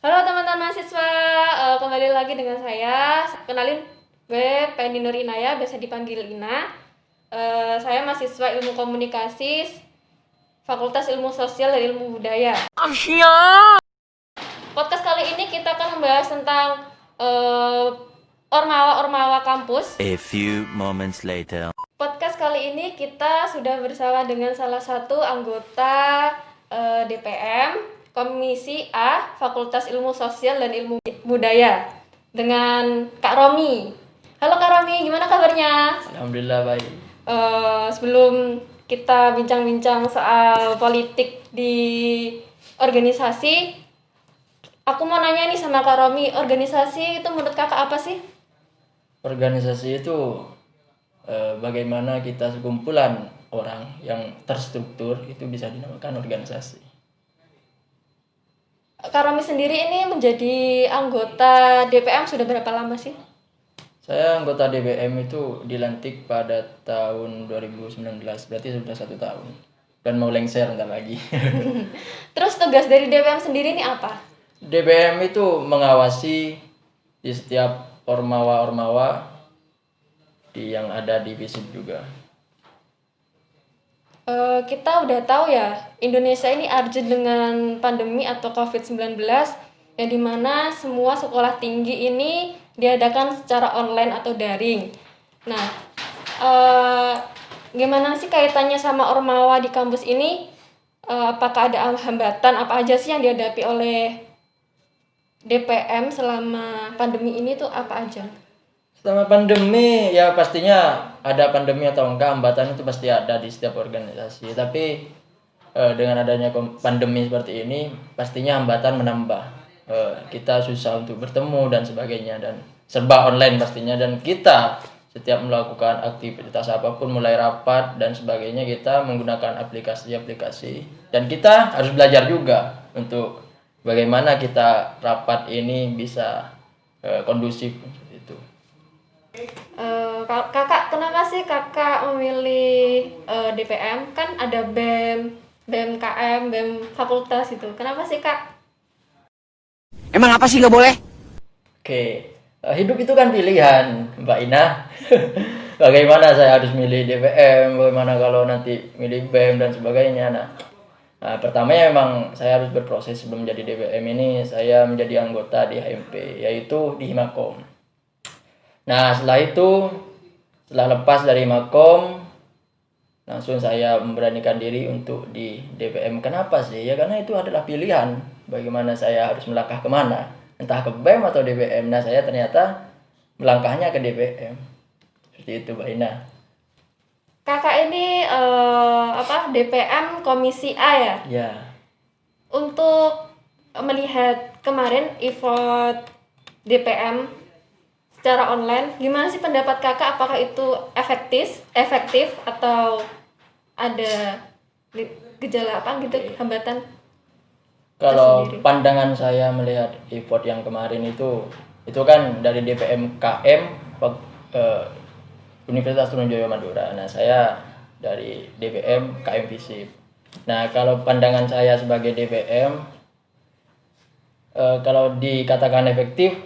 Halo teman-teman mahasiswa, kembali lagi dengan saya. Kenalin, gue Penny Nur Inaya, biasa dipanggil Ina. Saya mahasiswa Ilmu Komunikasi, Fakultas Ilmu Sosial dan Ilmu Budaya. Podcast kali ini kita akan membahas tentang ormawa-ormawa kampus. A few moments later. Podcast kali ini kita sudah bersama dengan salah satu anggota DPM Komisi A Fakultas Ilmu Sosial dan Ilmu Budaya dengan Kak Romi. Halo Kak Romi, gimana kabarnya? Alhamdulillah baik. Sebelum kita bincang-bincang soal politik di organisasi, aku mau nanya nih sama Kak Romi, organisasi itu menurut kakak apa sih? Organisasi itu bagaimana kita sekumpulan orang yang terstruktur itu bisa dinamakan organisasi. Kak Romi sendiri ini menjadi anggota DPM sudah berapa lama sih? Saya anggota DPM itu dilantik pada tahun 2019, berarti sudah 1 tahun. Dan mau lengser ntar lagi. Terus tugas dari DPM sendiri ini apa? DPM itu mengawasi di setiap ormawa-ormawa yang ada di FISIP juga. Kita udah tahu ya, Indonesia ini urgent dengan pandemi atau COVID-19 yang dimana semua sekolah tinggi ini diadakan secara online atau daring. Nah, gimana sih kaitannya sama ormawa di kampus ini? Apakah ada hambatan apa aja sih yang dihadapi oleh DPM selama pandemi ini tuh apa aja? Selama pandemi ya pastinya ada pandemi atau enggak, hambatan itu pasti ada di setiap organisasi. Tapi dengan adanya pandemi seperti ini pastinya hambatan menambah. Kita susah untuk bertemu dan sebagainya dan serba online pastinya, dan kita setiap melakukan aktivitas apapun mulai rapat dan sebagainya kita menggunakan aplikasi-aplikasi, dan kita harus belajar juga untuk bagaimana kita rapat ini bisa kondusif seperti itu. Kakak, kenapa sih kakak memilih DPM? Kan ada BEM, BMKM, BEM fakultas itu. Kenapa sih kak? Emang apa sih nggak boleh? Oke, hidup itu kan pilihan, Mbak Ina. Bagaimana saya harus milih DPM, bagaimana kalau nanti milih BEM dan sebagainya. Nah, pertamanya memang saya harus berproses sebelum menjadi DPM ini. Saya menjadi anggota di HMP, yaitu di Himakom. Nah, setelah lepas dari Himakom, langsung saya memberanikan diri untuk di DPM. Kenapa sih? Ya karena itu adalah pilihan. Bagaimana saya harus melangkah kemana? Entah ke BEM atau DPM. Nah, saya ternyata melangkahnya ke DPM. Seperti itu, Mbak Ina. Kakak ini DPM Komisi A ya? Ya. Untuk melihat kemarin event DPM secara online, gimana sih pendapat kakak? Apakah itu efektif atau ada gejala apa gitu, hambatan? Kalau Tersendiri. pandangan saya melihat e-vote yang kemarin itu kan dari DPM KM Universitas Trunojoyo Madura. Nah, saya dari DPM KM FISIP. Nah, kalau pandangan saya sebagai DPM, kalau dikatakan efektif,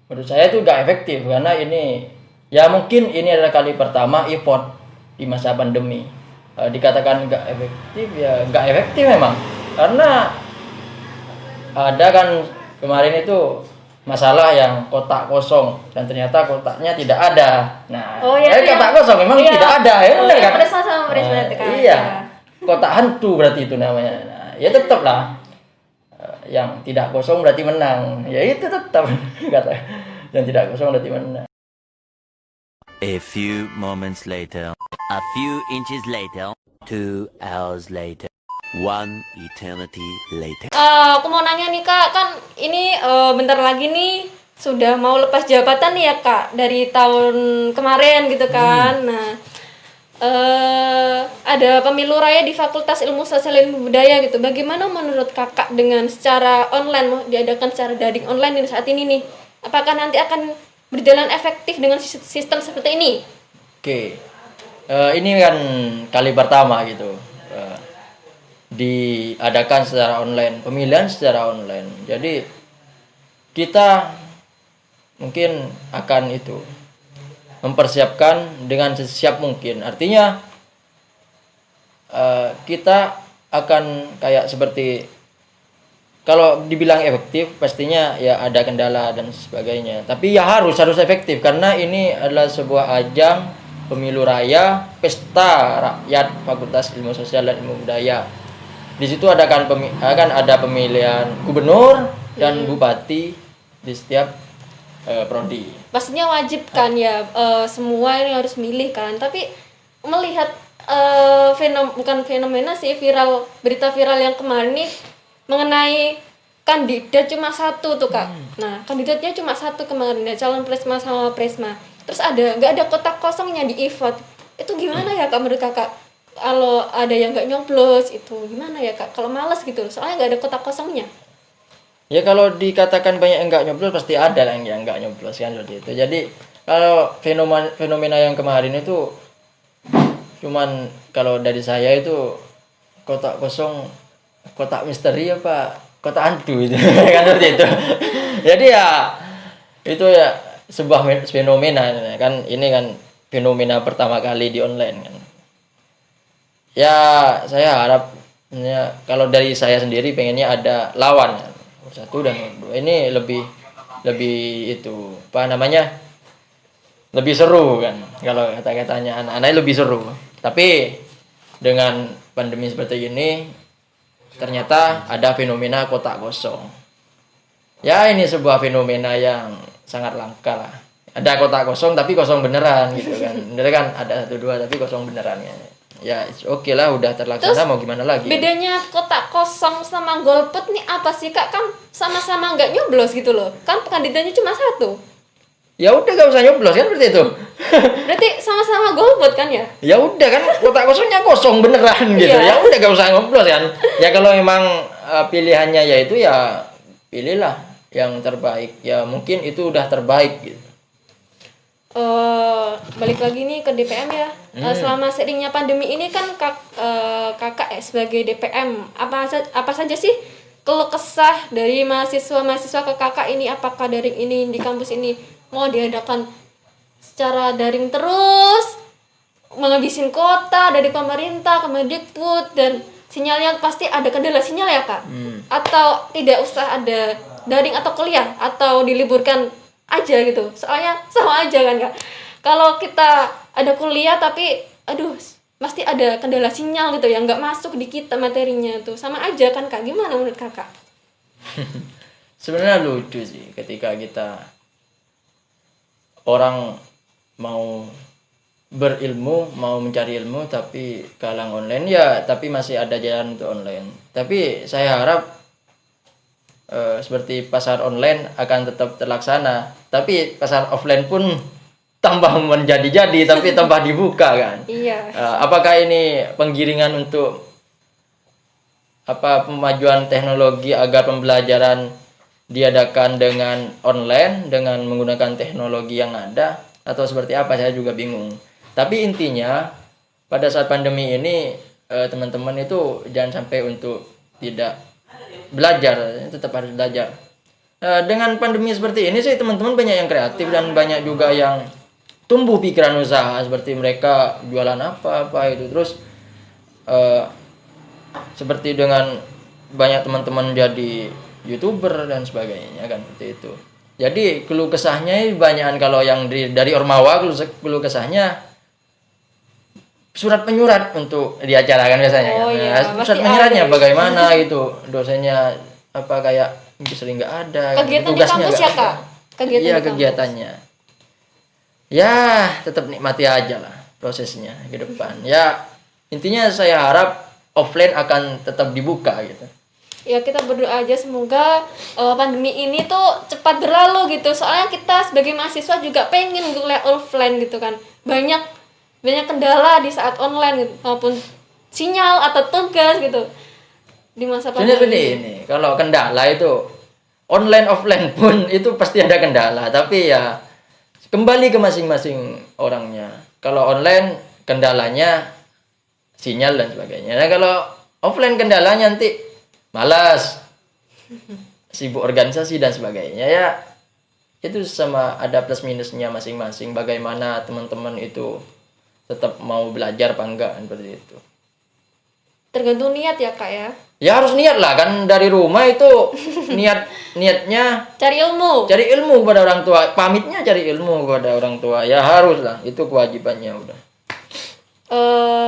menurut saya itu gak efektif karena ini ya mungkin ini adalah kali pertama e-vote di masa pandemi. Dikatakan gak efektif ya gak efektif memang, karena ada kan kemarin itu masalah yang kotak kosong dan ternyata kotaknya tidak ada. Nah, kotak kosong memang tidak ada, ya benar kan? Iya, kotak hantu berarti itu namanya. Nah, ya tetaplah yang tidak kosong berarti menang. Ya itu tetap kata yang tidak kosong berarti menang. A few moments later. A few inches later. 2 hours later. 1 eternity later. Aku mau nanya nih kak, kan ini bentar lagi nih sudah mau lepas jabatan nih ya kak, dari tahun kemarin gitu kan. Nah, ada pemilu raya di Fakultas Ilmu Sosial dan Ilmu Budaya gitu. Bagaimana menurut kakak dengan secara online, diadakan secara daring online ini saat ini nih? Apakah nanti akan berjalan efektif dengan sistem seperti ini? Oke, ini kan kali pertama gitu. diadakan secara online, pemilihan secara online. Jadi kita mungkin akan itu mempersiapkan dengan sesiap mungkin. Artinya kita akan kayak seperti, kalau dibilang efektif pastinya ya ada kendala dan sebagainya. Tapi ya harus efektif karena ini adalah sebuah ajang pemilu raya pesta rakyat Fakultas Ilmu Sosial dan Ilmu Budaya. Di situ akan ada pemilihan gubernur dan bupati di setiap prodi. Pastinya wajib kan ya, semua ini harus milih kan. Tapi melihat bukan fenomena sih, berita viral yang kemarin nih mengenai kandidat cuma satu tuh Kak. Nah, kandidatnya cuma satu kemarin ya, calon presma sama presma. Terus nggak ada kotak kosongnya di e-vote. Itu gimana ya Kak menurut Kakak? Kalau ada yang nggak nyoblos itu gimana ya Kak? Kalau males gitu, soalnya nggak ada kotak kosongnya. Ya kalau dikatakan banyak yang nggak nyoblos pasti ada lah yang nggak nyoblos kan seperti itu. Jadi kalau fenomena yang kemarin itu cuman kalau dari saya itu kotak kosong, kotak misteri apa kotak hantu itu kan seperti itu. Jadi ya itu ya sebuah fenomena kan, ini kan fenomena pertama kali di online kan. Ya saya harap ya, kalau dari saya sendiri pengennya ada lawan kan. Satu dan dua ini lebih itu apa namanya, lebih seru kan, kalau kata-katanya anak-anak lebih seru. Tapi dengan pandemi seperti ini ternyata ada fenomena kotak kosong. Ya ini sebuah fenomena yang sangat langka lah. Ada kotak kosong tapi kosong beneran gitu kan. Bener kan, ada 1 2 tapi kosong beneran ya oke lah, udah terlaksana. Terus, mau gimana lagi? Bedanya kotak kosong sama golput nih apa sih Kak? Kan sama-sama nggak nyoblos gitu loh. Kan kandidatnya cuma satu. Ya udah gak usah nyoblos kan seperti itu. Berarti sama-sama golput kan ya? Ya udah kan, kotak kosongnya kosong beneran gitu. Ya udah gak usah nyoblos kan. Ya kalau memang pilihannya yaitu ya pilihlah yang terbaik. Ya mungkin itu udah terbaik gitu. Balik lagi nih ke DPM ya. Selama seringnya pandemi ini kan kakak sebagai DPM apa saja sih keluh kesah dari mahasiswa ke kakak ini? Apakah daring ini di kampus ini mau diadakan secara daring terus, menghabisin kota dari pemerintah, Kemendikbud, dan sinyalnya pasti ada kendala sinyal ya Kak? Atau tidak usah ada daring atau kuliah, atau diliburkan aja gitu? Soalnya sama aja kan Kak, kalau kita ada kuliah tapi pasti ada kendala sinyal gitu ya, nggak masuk di kita materinya tuh, sama aja kan Kak? Gimana menurut Kakak? Sebenarnya lucu sih ketika kita orang mau berilmu, mau mencari ilmu tapi kalang online ya, tapi masih ada jalan untuk online. Tapi saya harap seperti pasar online akan tetap terlaksana, tapi pasar offline pun tambah menjadi-jadi tapi tambah dibuka kan. Iya. Apakah ini penggiringan untuk pemajuan teknologi agar pembelajaran diadakan dengan online dengan menggunakan teknologi yang ada, atau seperti apa, saya juga bingung. Tapi intinya pada saat pandemi ini teman-teman itu jangan sampai untuk tidak belajar, tetap harus belajar. Dengan pandemi seperti ini sih teman-teman banyak yang kreatif dan banyak juga yang tumbuh pikiran usaha, seperti mereka jualan apa itu. Terus seperti dengan banyak teman-teman jadi YouTuber dan sebagainya kan, seperti itu. Jadi keluh kesahnya banyakan, kalau yang dari Ormawa keluh kesahnya surat penyurat untuk diacarakan biasanya kan. Iya, Surat penyuratnya bagaimana gitu, dosennya kayak sering nggak ada, kegiatan tugasnya di kampus ya Kak? Iya, kegiatannya ya tetap nikmati aja lah prosesnya ke depan. Ya intinya saya harap offline akan tetap dibuka gitu. Ya kita berdoa aja semoga pandemi ini tuh cepat berlalu gitu. Soalnya kita sebagai mahasiswa juga pengen kuliah offline gitu kan. Banyak kendala di saat online gitu, maupun sinyal atau tugas gitu di masa pandemi. Sebenarnya ini kalau kendala itu online offline pun itu pasti ada kendala, tapi ya kembali ke masing-masing orangnya. Kalau online kendalanya sinyal dan sebagainya. Nah kalau Offline kendalanya nanti malas, sibuk organisasi dan sebagainya ya. Itu sama ada plus minusnya masing-masing. Bagaimana teman-teman itu tetap mau belajar apa enggak seperti itu. Tergantung niat ya Kak ya. Ya harus niat lah kan dari rumah itu niatnya Cari ilmu. cari ilmu kepada orang tua, pamitnya cari ilmu kepada orang tua. Ya harus lah, itu kewajibannya udah.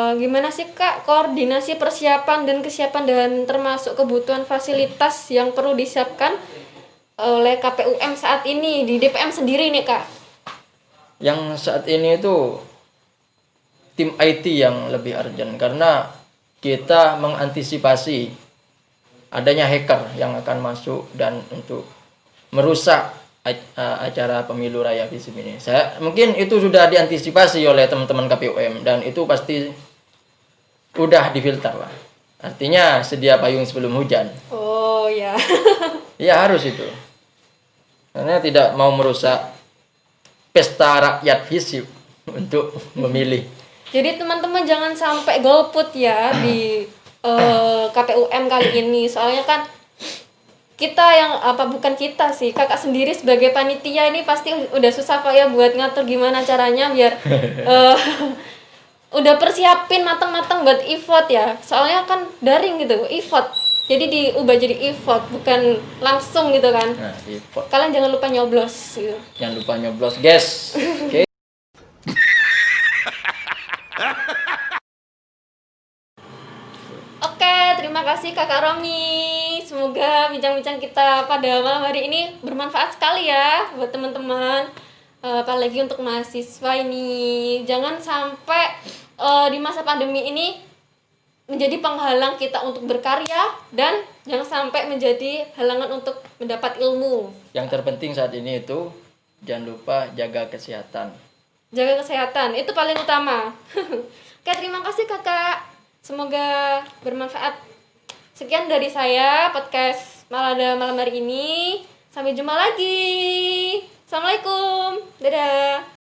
Gimana sih Kak koordinasi persiapan dan kesiapan dan termasuk kebutuhan fasilitas yang perlu disiapkan oleh KPUM saat ini di DPM sendiri nih Kak? Yang saat ini itu tim IT yang lebih urgent karena kita mengantisipasi adanya hacker yang akan masuk dan untuk merusak acara pemilu raya visip ini. Mungkin itu sudah diantisipasi oleh teman-teman KPUM dan itu pasti udah difilter lah. Artinya sedia payung sebelum hujan. Oh ya. Ya harus itu. Karena tidak mau merusak pesta rakyat visip untuk memilih. Jadi teman-teman jangan sampai golput ya di KPUM kali ini. Soalnya kan kita yang bukan kita sih, kakak sendiri sebagai panitia ini pasti udah susah Pak ya buat ngatur gimana caranya biar udah persiapin matang-matang buat e-vote ya. Soalnya kan daring gitu, e-vote. Jadi diubah jadi e-vote bukan langsung gitu kan. Nah, e-vote. Kalian jangan lupa nyoblos gitu. Jangan lupa nyoblos, guys. Oke. Oke, terima kasih Kakak Romi. Semoga bincang-bincang kita pada malam hari ini bermanfaat sekali ya buat teman-teman. Apalagi untuk mahasiswa ini. Jangan sampai di masa pandemi ini menjadi penghalang kita untuk berkarya dan jangan sampai menjadi halangan untuk mendapat ilmu. Yang terpenting saat ini itu jangan lupa jaga kesehatan. Jaga kesehatan, itu paling utama. Oke, terima kasih Kakak. Semoga bermanfaat. Sekian dari saya podcast Malada malam hari ini. Sampai jumpa lagi. Assalamualaikum. Dadah.